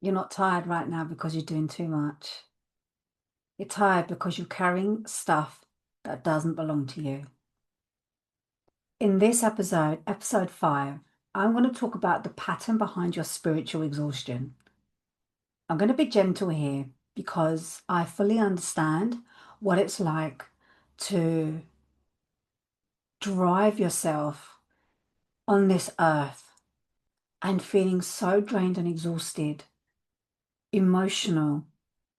You're not tired right now because you're doing too much. You're tired because you're carrying stuff that doesn't belong to you. In this episode, episode 5, I'm going to talk about the pattern behind your spiritual exhaustion. I'm going to be gentle here because I fully understand what it's like to drive yourself on this earth and feeling so drained and exhausted, emotional,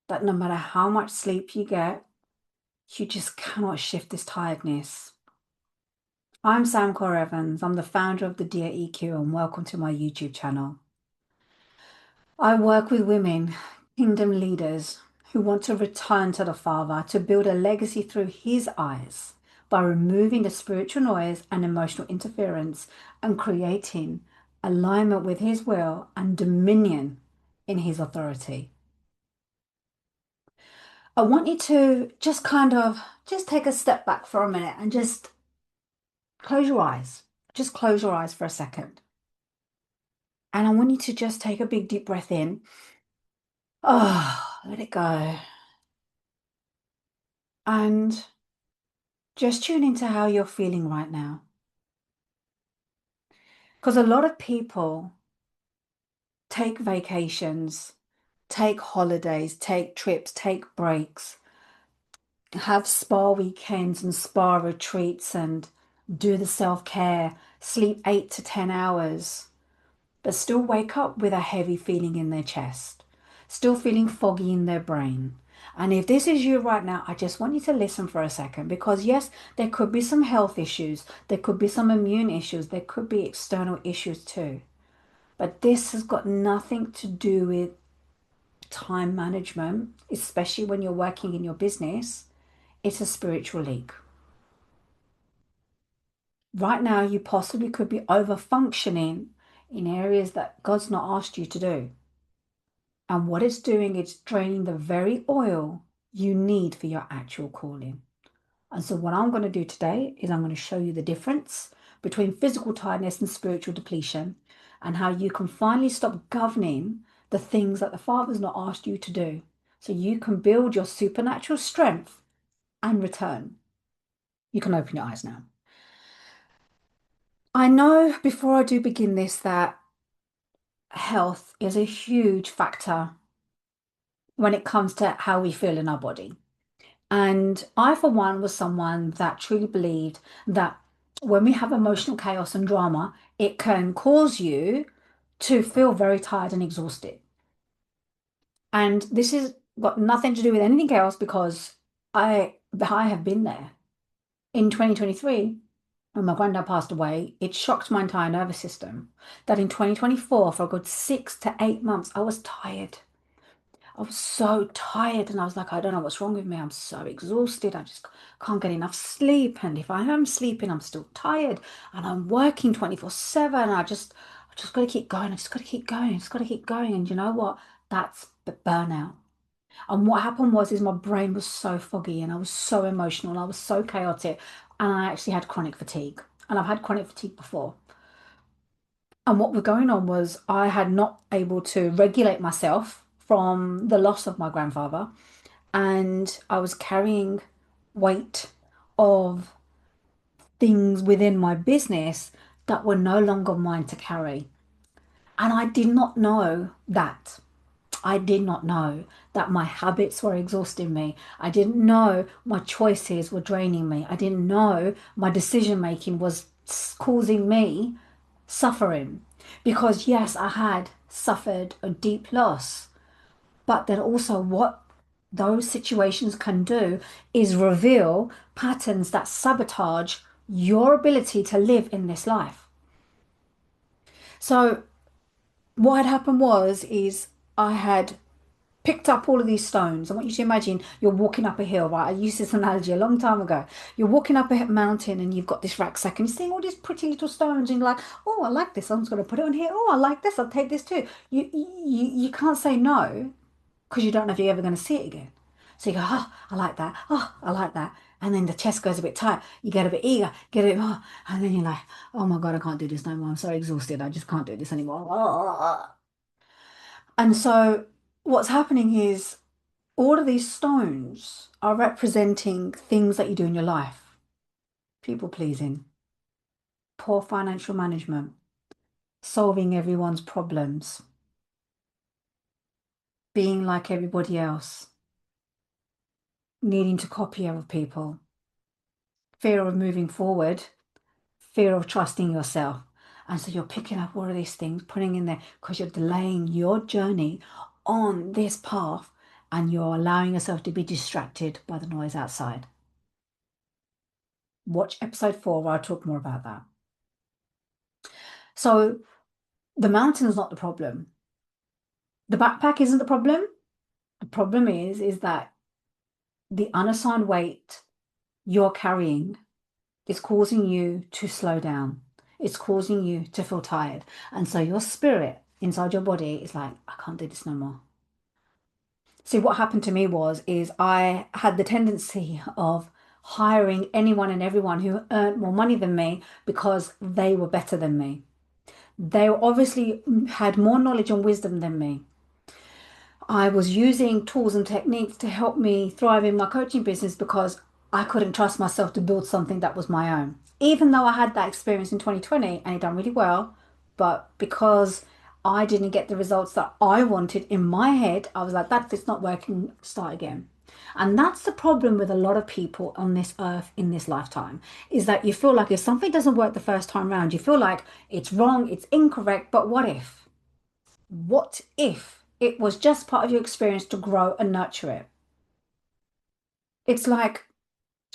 that no matter how much sleep you get, you just cannot shift this tiredness. I'm Kaur Evans. I'm the founder of the Dear EQ and welcome to my YouTube channel. I work with women, kingdom leaders who want to return to the Father to build a legacy through His eyes by removing the spiritual noise and emotional interference and creating alignment with His will and dominion in His authority. I want you to just take a step back for a minute and just close your eyes. Just close your eyes for a second. And I want you to just take a big deep breath in. Oh, let it go. And just tune into how you're feeling right now. Because a lot of people take vacations, take holidays, take trips, take breaks, have spa weekends and spa retreats and do the self-care, sleep 8 to 10 hours, but still wake up with a heavy feeling in their chest, still feeling foggy in their brain. And if this is you right now, I just want you to listen for a second because, yes, there could be some health issues, there could be some immune issues, there could be external issues too. But this has got nothing to do with time management, especially when you're working in your business. It's a spiritual leak. Right now, you possibly could be over functioning in areas that God's not asked you to do. And what it's doing, it's draining the very oil you need for your actual calling. And so, what I'm going to do today is I'm going to show you the difference between physical tiredness and spiritual depletion, and how you can finally stop governing the things that the Father's not asked you to do. So you can build your supernatural strength and return. You can open your eyes now. I know before I do begin this that health is a huge factor when it comes to how we feel in our body. And I, for one, was someone that truly believed that when we have emotional chaos and drama, it can cause you to feel very tired and exhausted. And this has got nothing to do with anything else because I have been there. In 2023, when my granddad passed away, it shocked my entire nervous system that in 2024, for a good 6 to 8 months, I was tired. I was so tired and I was like, I don't know what's wrong with me. I'm so exhausted. I just can't get enough sleep. And if I am sleeping, I'm still tired and I'm working 24/7. I just got to keep going. I just got to keep going. I just got to keep going. And you know what? That's the burnout. And what happened is my brain was so foggy and I was so emotional and I was so chaotic. And I actually had chronic fatigue. And I've had chronic fatigue before. And what was going on was I had not able to regulate myself from the loss of my grandfather, and I was carrying weight of things within my business that were no longer mine to carry. And I did not know that. I did not know that my habits were exhausting me. I didn't know my choices were draining me. I didn't know my decision making was causing me suffering. Because, yes, I had suffered a deep loss, but then also what those situations can do is reveal patterns that sabotage your ability to live in this life. So, what had happened is I had picked up all of these stones. I want you to imagine you're walking up a hill, right? I used this analogy a long time ago. You're walking up a mountain and you've got this rucksack and you're seeing all these pretty little stones and you're like, oh, I like this. I'm just going to put it on here. Oh, I like this. I'll take this too. You can't say no because you don't know if you're ever going to see it again. So you go, oh, I like that. Oh, I like that. And then the chest goes a bit tight. You get a bit eager, get a bit, oh, and then you're like, oh my God, I can't do this no more. I'm so exhausted. I just can't do this anymore. And so what's happening is all of these stones are representing things that you do in your life. People pleasing, poor financial management, solving everyone's problems, being like everybody else, needing to copy other people, fear of moving forward, fear of trusting yourself. And so you're picking up all of these things, putting in there because you're delaying your journey on this path and you're allowing yourself to be distracted by the noise outside. Watch episode 4 where I talk more about that. So the mountain is not the problem. The backpack isn't the problem. The problem is that the unassigned weight you're carrying is causing you to slow down. It's causing you to feel tired. And so your spirit inside your body is like, I can't do this no more. See, what happened to me is I had the tendency of hiring anyone and everyone who earned more money than me because they were better than me. They obviously had more knowledge and wisdom than me. I was using tools and techniques to help me thrive in my coaching business because I couldn't trust myself to build something that was my own. Even though I had that experience in 2020 and it done really well, but because I didn't get the results that I wanted in my head, I was like, that it's not working, start again. And that's the problem with a lot of people on this earth in this lifetime, is that you feel like if something doesn't work the first time round, you feel like it's wrong, it's incorrect, but what if? What if it was just part of your experience to grow and nurture it? It's like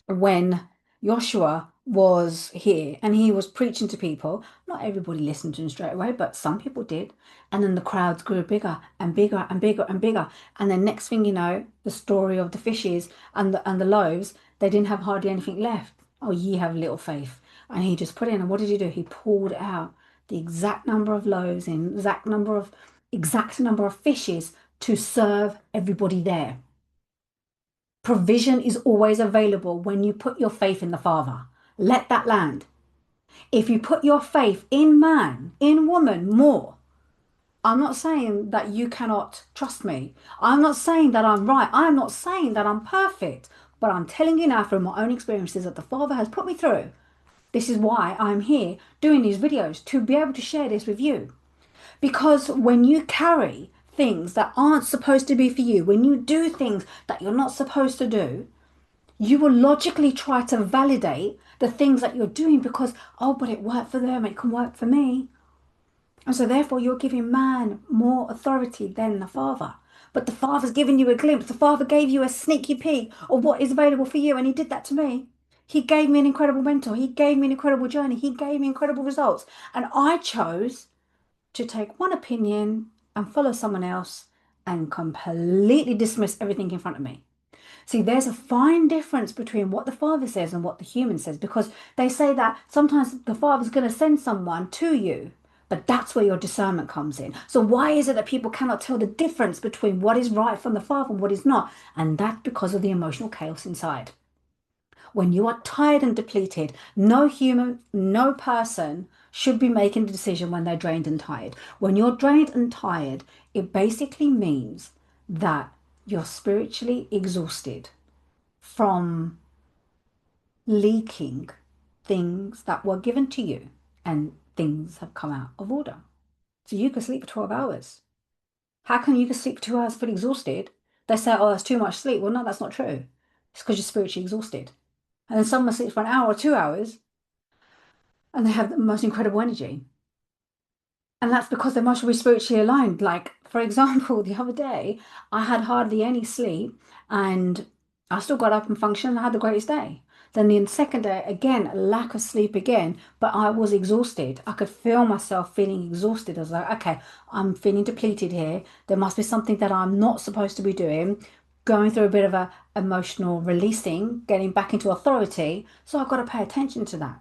when Joshua was here and he was preaching to people. Not everybody listened to him straight away, but some people did. And then the crowds grew bigger and bigger and bigger and bigger. And then next thing you know, the story of the fishes and the loaves, they didn't have hardly anything left. Oh, ye have little faith. And he just put in, and what did he do? He pulled out the exact number of loaves and exact number of fishes to serve everybody there. Provision is always available when you put your faith in the Father. Let that land. If you put your faith in man, in woman more, I'm not saying that you cannot trust me. I'm not saying that I'm right. I'm not saying that I'm perfect. But I'm telling you now from my own experiences that the Father has put me through. This is why I'm here doing these videos, to be able to share this with you. Because when you carry things that aren't supposed to be for you, when you do things that you're not supposed to do, you will logically try to validate the things that you're doing because, oh, but it worked for them, it can work for me. And so therefore you're giving man more authority than the Father. But the Father's given you a glimpse. The Father gave you a sneaky peek of what is available for you. And he did that to me. He gave me an incredible mentor. He gave me an incredible journey. He gave me incredible results. And I chose to take one opinion and follow someone else and completely dismiss everything in front of me. See, there's a fine difference between what the Father says and what the human says, because they say that sometimes the Father's going to send someone to you, but that's where your discernment comes in. So why is it that people cannot tell the difference between what is right from the Father and what is not? And that's because of the emotional chaos inside. When you are tired and depleted, no human, no person should be making a decision when they're drained and tired. When you're drained and tired, it basically means that you're spiritually exhausted from leaking things that were given to you and things have come out of order. So you can sleep for 12 hours. How come you can sleep for 2 hours fully exhausted? They say, oh, that's too much sleep. Well, no, that's not true. It's because you're spiritually exhausted. And then someone sleeps for an hour or 2 hours and they have the most incredible energy. And that's because they're mostly spiritually aligned. Like, for example, the other day, I had hardly any sleep and I still got up and functioned and I had the greatest day. Then the second day, again, lack of sleep again, but I was exhausted. I could feel myself feeling exhausted. I was like, okay, I'm feeling depleted here. There must be something that I'm not supposed to be doing. Going through a bit of a emotional releasing, getting back into authority. So I've got to pay attention to that.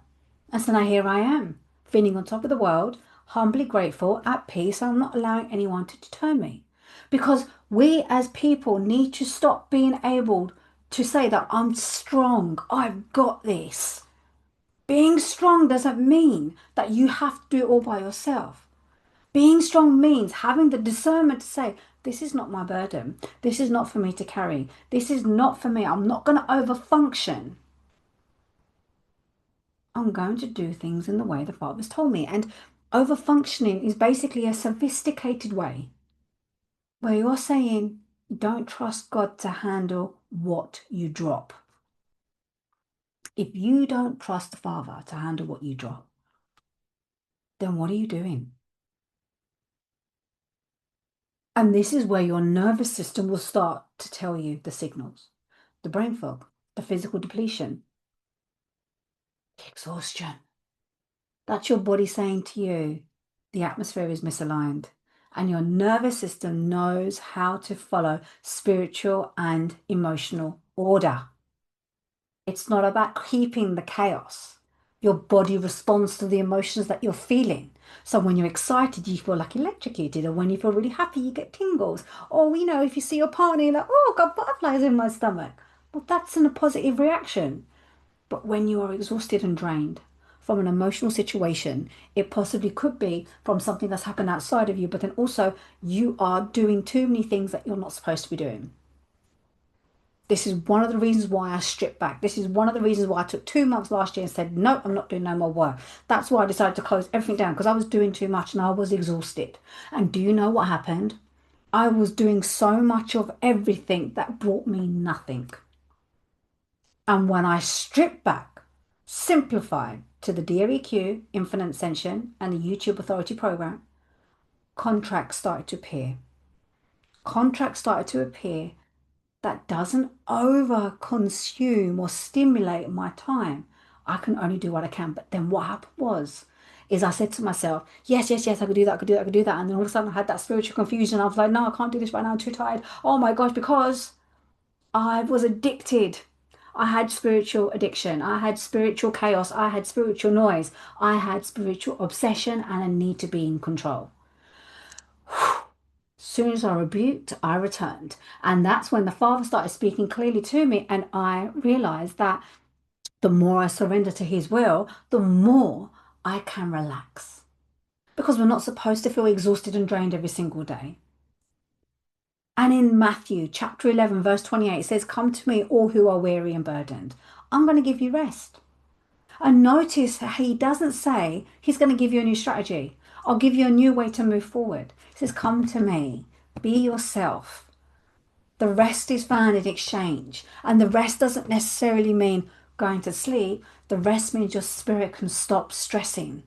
And so now here I am, feeling on top of the world, humbly grateful, at peace. I'm not allowing anyone to deter me. Because we as people need to stop being able to say that I'm strong, I've got this. Being strong doesn't mean that you have to do it all by yourself. Being strong means having the discernment to say, this is not my burden. This is not for me to carry. This is not for me. I'm not going to overfunction. I'm going to do things in the way the Father's told me. And overfunctioning is basically a sophisticated way where you're saying, don't trust God to handle what you drop. If you don't trust the Father to handle what you drop, then what are you doing? And this is where your nervous system will start to tell you the signals, the brain fog, the physical depletion, the exhaustion. That's your body saying to you, the atmosphere is misaligned. And your nervous system knows how to follow spiritual and emotional order. It's not about keeping the chaos. Your body responds to the emotions that you're feeling. So when you're excited, you feel like electrocuted. Or when you feel really happy, you get tingles. Or, if you see your partner, you're like, oh, I've got butterflies in my stomach. Well, that's a positive reaction. But when you are exhausted and drained from an emotional situation, it possibly could be from something that's happened outside of you, but then also you are doing too many things that you're not supposed to be doing. This is one of the reasons why I stripped back. This is one of the reasons why I took 2 months last year and said, no, I'm not doing no more work. That's why I decided to close everything down because I was doing too much and I was exhausted. And do you know what happened? I was doing so much of everything that brought me nothing. And when I stripped back, simplified to the DREQ, Infinite Ascension, and the YouTube Authority Program, contracts started to appear. Contracts started to appear that doesn't over consume or stimulate my time. I can only do what I can. But then what happened is I said to myself, yes, yes, yes, I could do that, I could do that, I could do that. And then all of a sudden I had that spiritual confusion. I was like, no, I can't do this right now. I'm too tired. Oh my gosh, because I was addicted. I had spiritual addiction. I had spiritual chaos. I had spiritual noise. I had spiritual obsession and a need to be in control. Soon as I rebuked, I returned. And that's when the Father started speaking clearly to me. And I realized that the more I surrender to His will, the more I can relax. Because we're not supposed to feel exhausted and drained every single day. And in Matthew chapter 11, verse 28, it says, come to me, all who are weary and burdened. I'm going to give you rest. And notice He doesn't say He's going to give you a new strategy. I'll give you a new way to move forward. He says, come to me, be yourself. The rest is found in exchange. And the rest doesn't necessarily mean going to sleep. The rest means your spirit can stop stressing.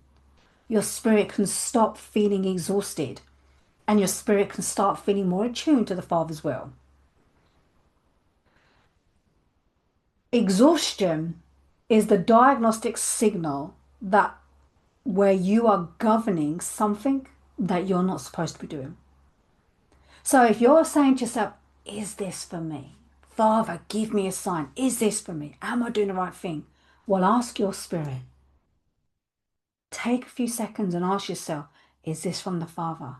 Your spirit can stop feeling exhausted. And your spirit can start feeling more attuned to the Father's will. Exhaustion is the diagnostic signal that where you are governing something that you're not supposed to be doing. So if you're saying to yourself, is this for me? Father, give me a sign. Is this for me? Am I doing the right thing? Well, ask your spirit. Take a few seconds and ask yourself, is this from the Father?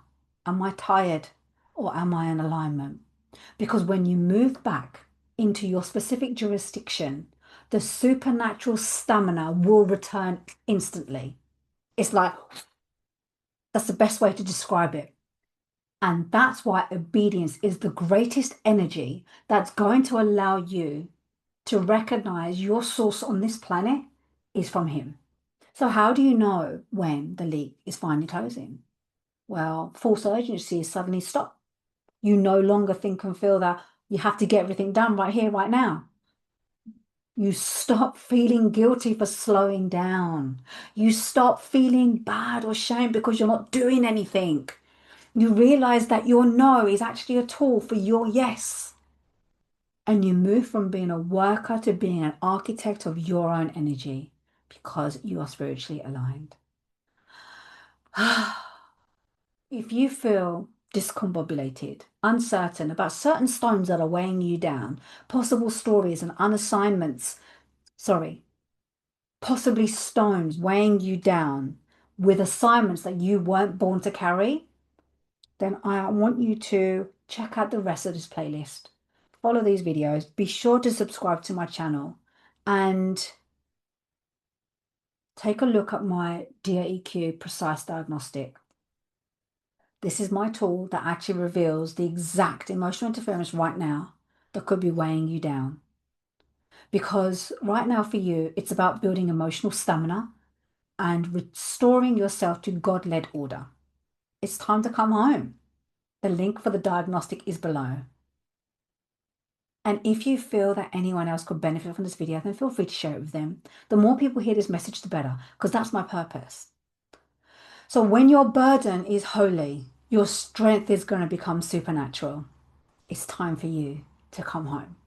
Am I tired or am I in alignment? Because when you move back into your specific jurisdiction, the supernatural stamina will return instantly. It's like, that's the best way to describe it. And that's why obedience is the greatest energy that's going to allow you to recognize your source on this planet is from Him. So, how do you know when the leak is finally closing? Well, false urgency is suddenly stopped. You no longer think and feel that you have to get everything done right here, right now. You stop feeling guilty for slowing down. You stop feeling bad or shame because you're not doing anything. You realize that your no is actually a tool for your yes. And you move from being a worker to being an architect of your own energy because you are spiritually aligned. If you feel discombobulated, uncertain about certain stones that are weighing you down, possible stories and possibly stones weighing you down with assignments that you weren't born to carry, then I want you to check out the rest of this playlist. Follow these videos. Be sure to subscribe to my channel and take a look at my Dear EQ Precise Diagnostic. This is my tool that actually reveals the exact emotional interference right now that could be weighing you down. Because right now for you, it's about building emotional stamina and restoring yourself to God-led order. It's time to come home. The link for the diagnostic is below. And if you feel that anyone else could benefit from this video, then feel free to share it with them. The more people hear this message, the better, because that's my purpose. So when your burden is holy, your strength is going to become supernatural. It's time for you to come home.